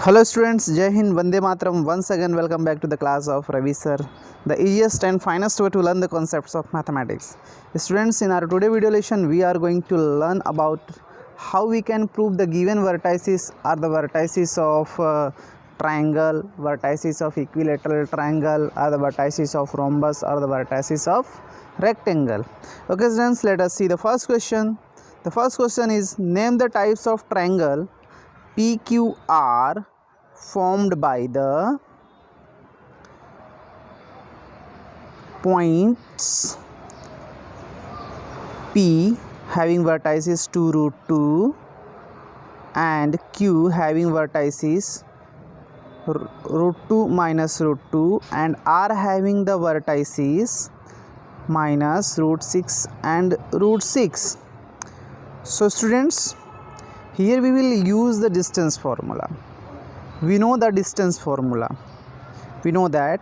Hello students, Jai Hind, Vande Mataram. Once again, welcome back to the class of Ravi sir, the easiest and finest way to learn the concepts of mathematics. Students, in our today video lesson, we are going to learn about how we can prove the given vertices are the vertices of triangle, vertices of equilateral triangle, or the vertices of rhombus, or the vertices of rectangle. Okay students, let us see the first question. The first question is, name the types of triangle PQR formed by the points P having vertices 2 root 2 and Q having vertices root 2 minus root 2 and R having the vertices minus root 6 and root 6. So students, here we will use the distance formula. We know the distance formula. We know that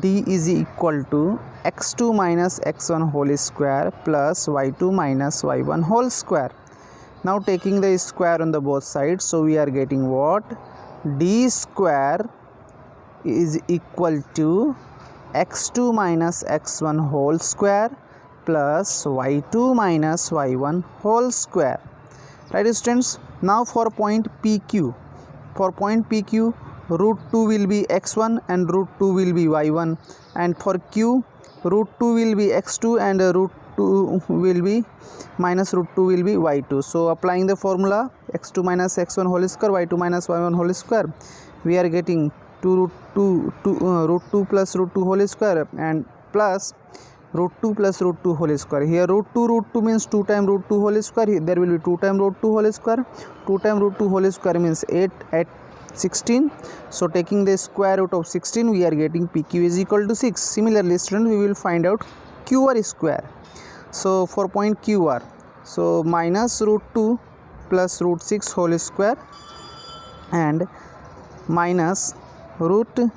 d is equal to x2 minus x1 whole square plus y2 minus y1 whole square. Now taking the square on the both sides, so we are getting what? D square is equal to x2 minus x1 whole square plus y2 minus y1 whole square. Right students, now for point PQ, root 2 will be x1 and root 2 will be y1, and for Q root 2 will be x2 and root 2 will be minus root 2 will be y2. So applying the formula x2 minus x1 whole square, y2 minus y1 whole square, we are getting root 2 plus root 2 whole square and plus root 2 plus root 2 whole square. Here root 2 means 2 times root 2 whole square. Here there will be 2 times root 2 whole square. 2 times root 2 whole square means 8 at 16. So taking the square root of 16, we are getting PQ is equal to 6. Similarly students, we will find out QR square. So for point QR, so minus root 2 plus root 6 whole square and minus root 2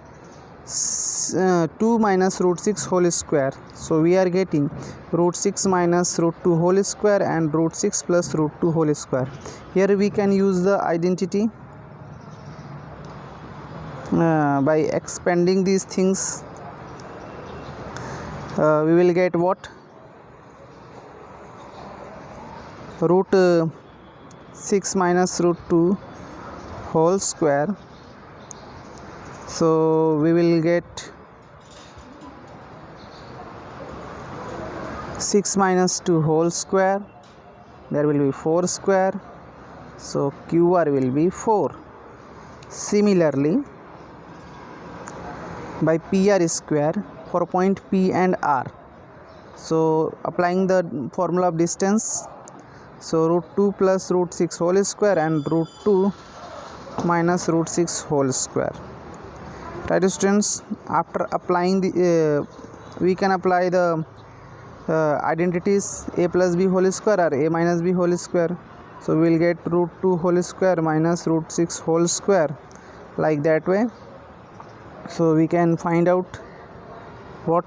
minus root 6 whole square. So we are getting root 6 minus root 2 whole square and root 6 plus root 2 whole square. Here we can use the identity by expanding these things. We will get what? Root 6 minus root 2 whole square. So we will get 6 minus 2 whole square, there will be 4 square, so QR will be 4. Similarly, by PR square for point P and R, so applying the formula of distance, so root 2 plus root 6 whole square and root 2 minus root 6 whole square. Right students, after applying the we can apply the identities a plus b whole square or a minus b whole square. So we will get root 2 whole square minus root 6 whole square, like that way. So we can find out what?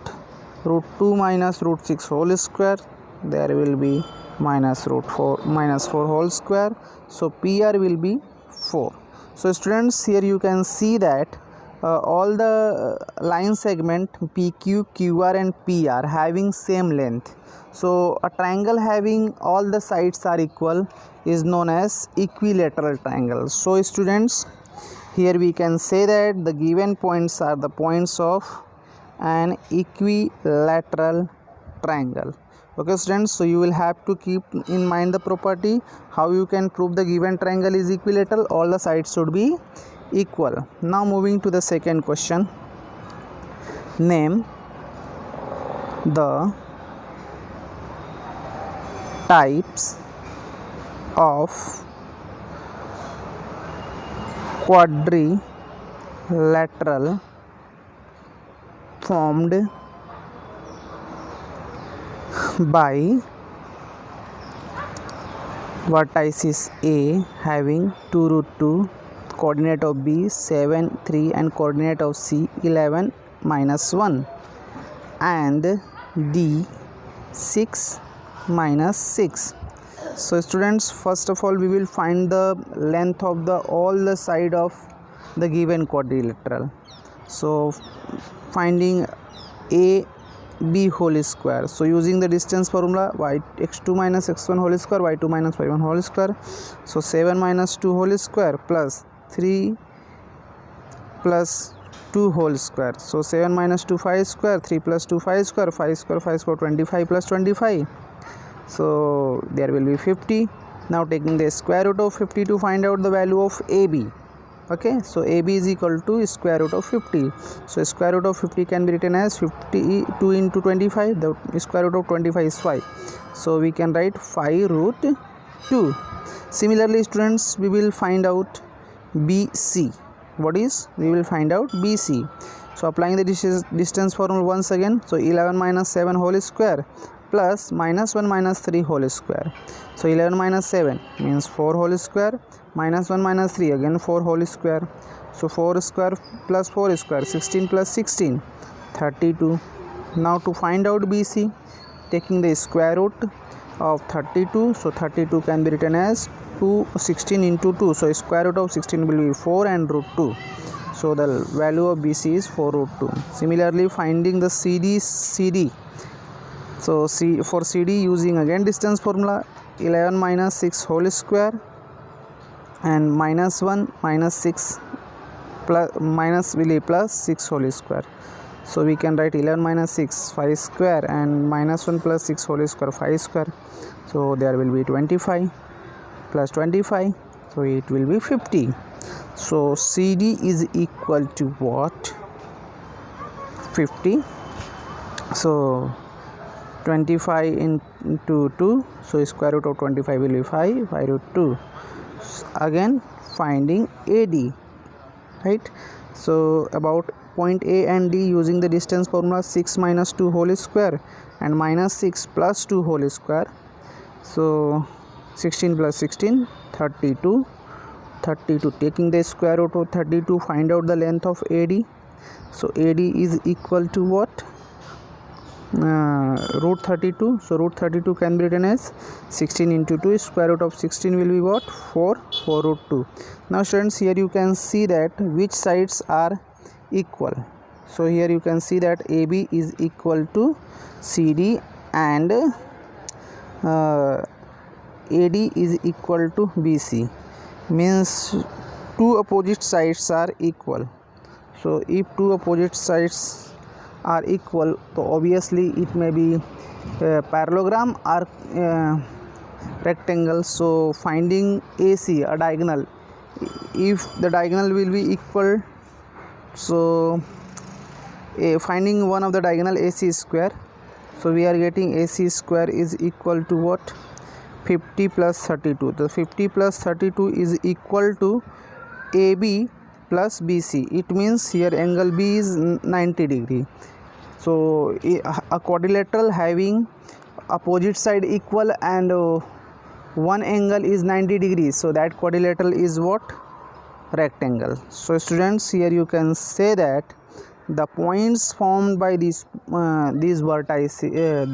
Root 2 minus root 6 whole square, there will be minus root 4 minus 4 whole square, so PR will be 4. So students, here you can see that all the line segment PQ, QR and PR having same length. So a triangle having all the sides are equal is known as equilateral triangle. So students, here we can say that the given points are the points of an equilateral triangle. Okay students, so you will have to keep in mind the property how you can prove the given triangle is equilateral. All the sides should be equal. Now moving to the second question, name the types of quadrilateral formed by vertices A having 2 root 2, coordinate of B 7 3 and coordinate of C 11 minus 1 and D 6 minus 6. So students, first of all we will find the length of the all the side of the given quadrilateral. So finding a b whole square, so using the distance formula, y x2 minus x1 whole square, y2 minus y1 whole square. So 7 minus 2 whole square plus 3 plus 2 whole square. So 7 minus 2 5 square, 3 plus 2 5 square, 5 square 5 square 25 plus 25. So there will be 50. Now taking the square root of 50 to find out the value of AB. Okay, so AB is equal to square root of 50. So square root of 50 can be written as 52 into 25. The square root of 25 is 5. So we can write 5 root 2. Similarly, students, we will find out BC. What is? We will find out BC. So applying the distance formula once again. So 11 minus 7 whole square plus minus 1 minus 3 whole square. So 11 minus 7 means 4 whole square, minus 1 minus 3 again 4 whole square. So 4 square plus 4 square, 16 plus 16, 32. Now to find out BC, taking the square root of 32, so 32 can be written as 16 into 2. So square root of 16 will be 4 and root 2. So the value of BC is 4 root 2. Similarly, finding the CD. So for CD, using again distance formula, 11 minus 6 whole square and minus 1 minus 6 plus minus will be plus 6 whole square. So we can write 11 minus 6 5 square and minus 1 plus 6 whole square 5 square. So there will be 25 plus 25, so it will be 50. So CD is equal to what? 50. So 25 into 2, so square root of 25 will be 5 root 2. Again finding AD, right? So about point A and D, using the distance formula, 6 minus 2 whole square and minus 6 plus 2 whole square. So 16 plus 16, 32. Taking the square root of 32, find out the length of AD. So AD is equal to what? Root 32. So root 32 can be written as 16 into 2. Square root of 16 will be what? 4 root 2. Now students, here you can see that which sides are equal. So here you can see that AB is equal to CD and AD is equal to BC, means two opposite sides are equal. So if two opposite sides are equal, so obviously it may be parallelogram or rectangle. So finding AC, a diagonal, if the diagonal will be equal, so finding one of the diagonal AC square, so we are getting AC square is equal to what? 50 plus 32. The 50 plus 32 is equal to AB plus BC. It means here angle B is 90 degree. So a quadrilateral having opposite side equal and one angle is 90 degrees, so that quadrilateral is what? Rectangle. So students, here you can say that the points formed by these vertices,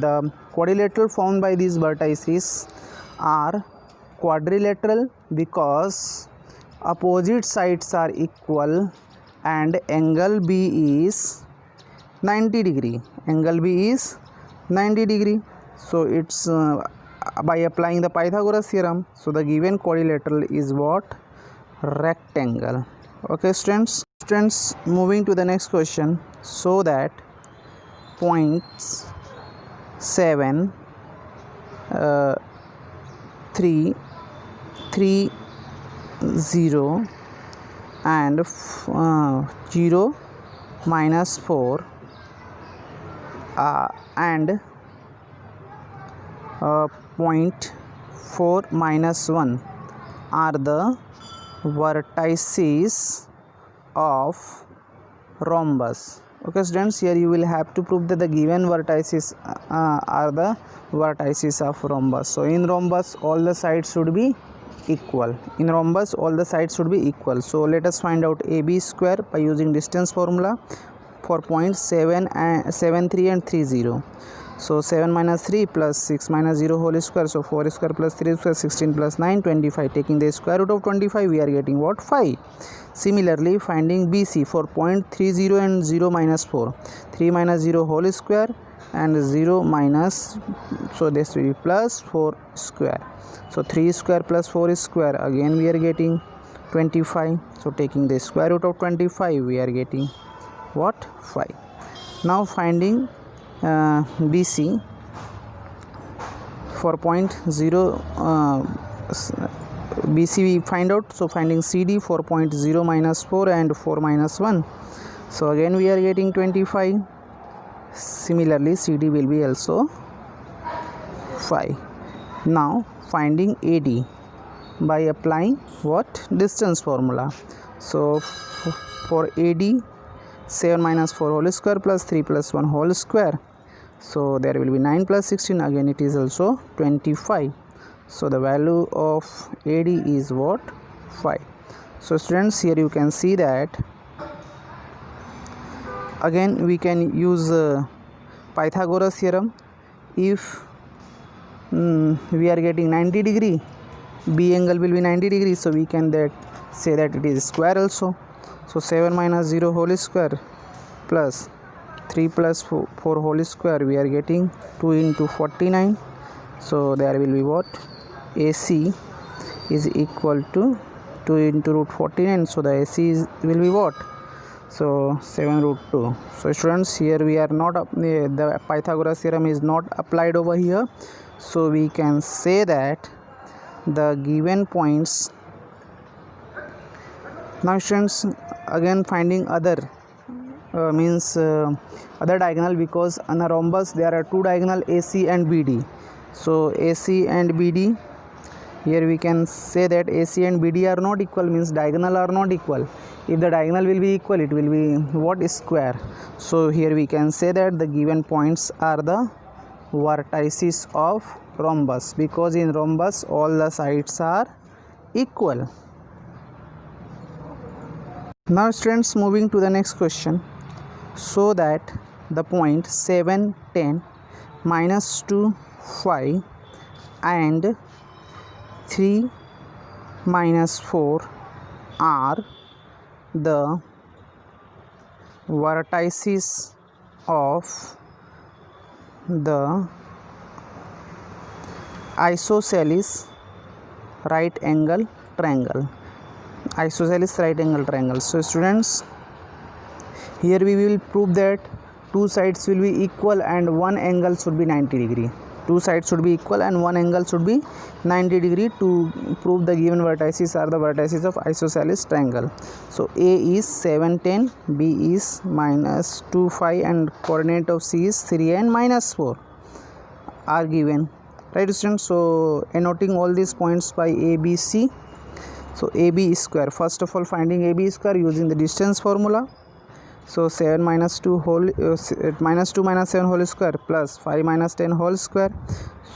the quadrilateral formed by these vertices are quadrilateral because opposite sides are equal and angle B is 90 degree. Angle B is 90 degree. So it's by applying the Pythagoras theorem, so the given quadrilateral is what? Rectangle. Okay students, moving to the next question. So that points 7 3 3 0 and 0 minus 4 and point 4 minus 1 are the vertices of rhombus. Okay students, here you will have to prove that the given vertices are the vertices of rhombus. So in rhombus all the sides should be equal. So let us find out AB square by using distance formula for points 7 3 and 3 0. So 7 minus 3 plus 6 minus 0 whole square. So 4 square plus 3 square, 16 plus 9, 25. Taking the square root of 25, we are getting what? 5. Similarly, finding BC for point 30 and 0 minus 4. 3 minus 0 whole square and 0 minus, so this will be plus 4 square. So 3 square plus 4 square, again we are getting 25. So taking the square root of 25, we are getting what? 5. Now finding BC for point 0, BC we find out. So finding CD for point 0 minus 4 and 4 minus 1. So again we are getting 25. Similarly, CD will be also 5. Now finding AD by applying what? Distance formula. So for AD, 7 minus 4 whole square plus 3 plus 1 whole square. So there will be 9 plus 16, again it is also 25. So the value of AD is what? 5. So students, here you can see that again we can use Pythagoras theorem. If we are getting 90 degree, B angle will be 90 degrees, so we can say that it is square also. So 7 minus 0 whole square plus 3 plus 4 whole square, we are getting 2 into 49. So there will be what? AC is equal to 2 into root 49. So the AC will be what? So 7 root 2. So students, here we are not the Pythagoras theorem is not applied over here. So we can say that the given points. Now students, again finding other other diagonal, because on a rhombus there are two diagonal AC and BD. So AC and BD, here we can say that AC and BD are not equal, means diagonal are not equal. If the diagonal will be equal, it will be what? Square. So here we can say that the given points are the vertices of rhombus, because in rhombus all the sides are equal. Now students, moving to the next question. So that the point 7, 10, minus 2, 5 and 3 minus 4 are the vertices of the isosceles right angle triangle. Isosceles right angle triangle. So students, here we will prove that two sides will be equal and one angle should be 90 degree. Two sides should be equal and one angle should be 90 degree to prove the given vertices are the vertices of isosceles triangle. So A is 7, 10, B is minus 2, 5 and coordinate of C is 3 and minus 4 are given. Right students, so annotating all these points by A, B, C. So AB square, first of all finding AB square using the distance formula. So 7 minus 2 minus 2 minus 7 whole square plus 5 minus 10 whole square.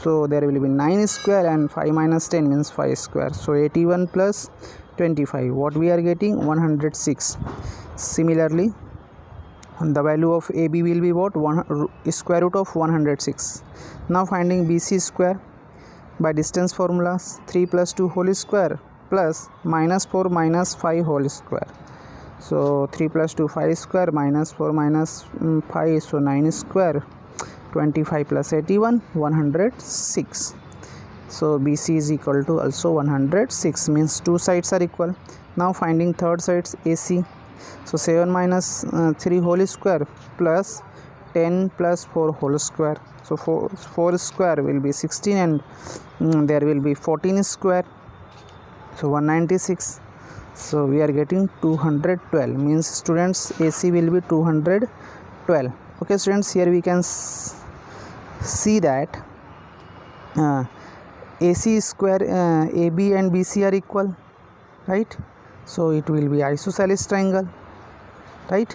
So there will be 9 square and 5 minus 10 means 5 square. So 81 plus 25, what we are getting? 106. Similarly, the value of AB will be what? Square root of 106. Now finding BC square by distance formulas. 3 plus 2 whole square plus minus 4 minus 5 whole square. So 3 plus 2 5 square minus 4 minus 5, so 9 square. 25 plus 81 106. So BC is equal to also 106, means two sides are equal. Now finding third sides AC. So 7 minus 3 whole square plus 10 plus 4 whole square. So 4 square will be 16 and there will be 14 square. So 196. So we are getting 212, means students AC will be 212. Okay students, here we can see that AC square AB and BC are equal, right? So it will be isosceles triangle, right?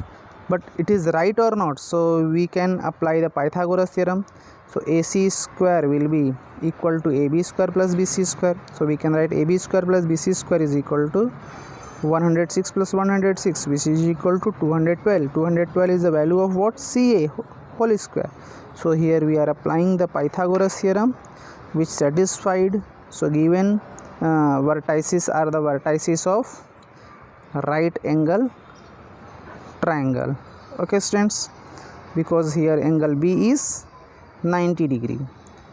But it is right or not? So we can apply the Pythagoras theorem. So AC square will be equal to AB square plus BC square. So we can write AB square plus BC square is equal to 106 plus 106, which is equal to 212. 212 is the value of what? CA, whole square. So here we are applying the Pythagoras theorem, which satisfied. So given vertices are the vertices of right angle triangle. Okay students, because here angle B is 90 degree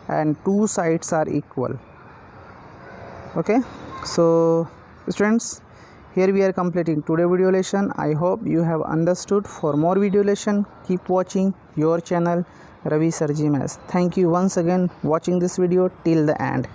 and two sides are equal. Okay, so students, here we are completing today video lesson. I hope you have understood. For more video lesson, keep watching your channel Ravi Sir G Maths. Thank you once again watching this video till the end.